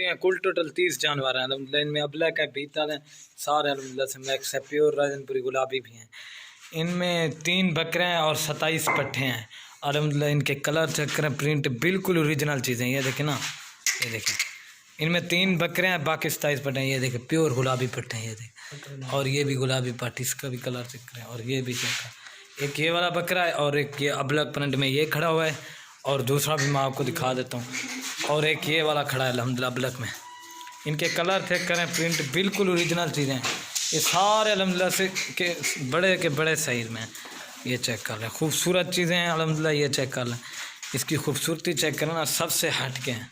बकरियाँ कुल टोटल 30 जानवर हैं अलहमदिल्ला। इनमें अबलक है, बीतल है, सारे अलहमदिल्ला से मैक्स है, प्योर राजनपुरी गुलाबी भी हैं। इनमें 3 बकरे हैं और 27 पट्ठे हैं अलहमदिल्ला। इनके कलर चेक करें, प्रिंट बिल्कुल ओरिजिनल चीज़ें। ये देखें ना, ये देखें, इनमें 3 बकरे हैं, बाकी 27 पट्टे हैं। ये देखें प्योर गुलाबी पट्टे हैं, ये देखें। और ये भी गुलाबी पट्टी, इसका भी कलर चेक करें। और ये भी चेक करें, एक ये वाला बकरा है और एक ये अबलक प्रिंट में ये खड़ा हुआ है, और दूसरा भी मैं आपको दिखा देता हूँ। और एक ये वाला खड़ा है अल्हम्दुलिल्लाह ब्लैक में। इनके कलर चेक करें, प्रिंट बिल्कुल ओरिजिनल चीज़ें हैं। ये सारे अल्हम्दुलिल्लाह से के बड़े साइज़ में हैं। ये चेक कर लें, खूबसूरत चीज़ें हैं अल्हम्दुलिल्लाह। ये चेक कर लें, इसकी खूबसूरती चेक करें ना, सबसे हट के हैं।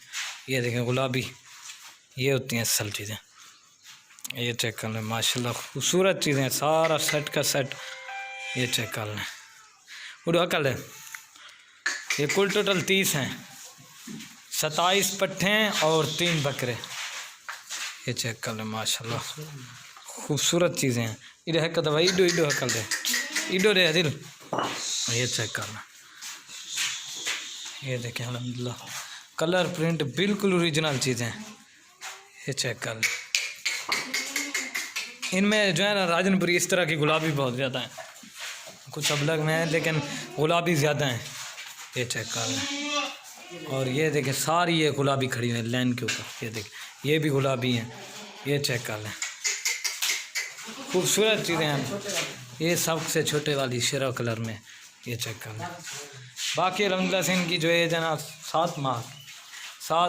ये देखें गुलाबी, ये होती हैं असल चीज़ें। ये चेक कर लें, माशाल्लाह खूबसूरत चीज़ें हैं, सारा सेट का सेट। ये चेक कर लें, उड़ा कर लें। ये कुल टोटल 30 हैं, 27 पट्ठे हैं और 3 बकरे। ये चेक कर लें, माशाल्लाह खूबसूरत चीज़ें हैं। इधर है दवाई इडो इडो है कर दे इडो रे दिल। ये चेक कर लें, ये देखें अल्हम्दुलिल्लाह कलर प्रिंट बिल्कुल ओरिजिनल चीज़ें हैं। ये चेक कर लें। इनमें जो है ना राजनपुरी इस तरह की गुलाबी बहुत ज़्यादा है, कुछ अबलग में है लेकिन गुलाबी ज़्यादा हैं। ये चेक कर लें। और ये देखें सारी ये गुलाबी खड़ी है लाइन के ऊपर। ये देखें, ये भी गुलाबी हैं। ये चेक कर लें, खूबसूरत चीज़ें हैं। ये सबसे छोटे वाली शेरा कलर में। ये चेक कर लें। बाकी अल्हम्दुलिल्लाह से इनकी जो एज है ना 7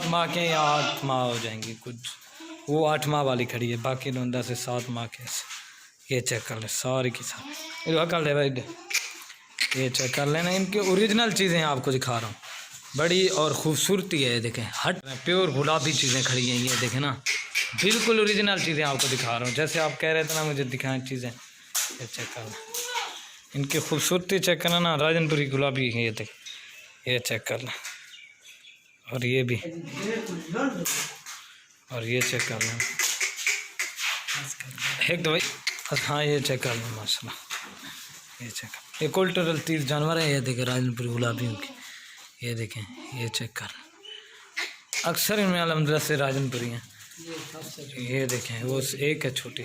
माह के या 8 माह हो जाएंगी कुछ। वो 8 माह वाली खड़ी है, बाकी अल्हम्दुलिल्लाह से 7 माह के। ये चेक कर लें सारी की सारी। ये कर ले भाई, ये चेक कर लेना। इनकी ओरिजिनल चीज़ें आपको दिखा रहा हूँ, बड़ी और ख़ूबसूरती है। ये देखें हट प्योर गुलाबी चीज़ें खड़ी हैं। ये देखें ना, बिल्कुल ओरिजिनल चीज़ें आपको दिखा रहा हूँ, जैसे आप कह रहे थे ना मुझे दिखाएं चीज़ें। ये चेक कर लें, इनकी खूबसूरती चेक करना ना, राजनपुरी गुलाबी है। ये देख, ये चेक कर लें। और ये भी, और ये चेक कर लें एक दवाई। हाँ ये चेक कर लें माशाल्लाह। ये चेक, ये कुल टोटल 30 जानवर है। ये देखें राजनपुरी गुलाबियों की। ये देखें, ये चेक कर लें। अक्सर इनमें अल्हम्दुलिल्लाह से राजनपुरी हैं। ये देखें, वो एक है छोटी।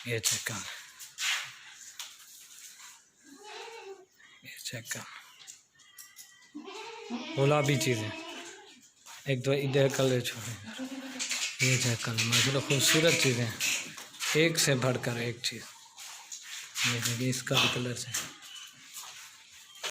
ये चेक कर, ये चेक कर, गुलाबी चीज़ें। एक दो इधर कर ले छोटे। ये चेक कर माशाल्लाह खूबसूरत चीज़ें हैं, एक से बढ़कर एक चीज़। ये देखिए इसका भी कलर से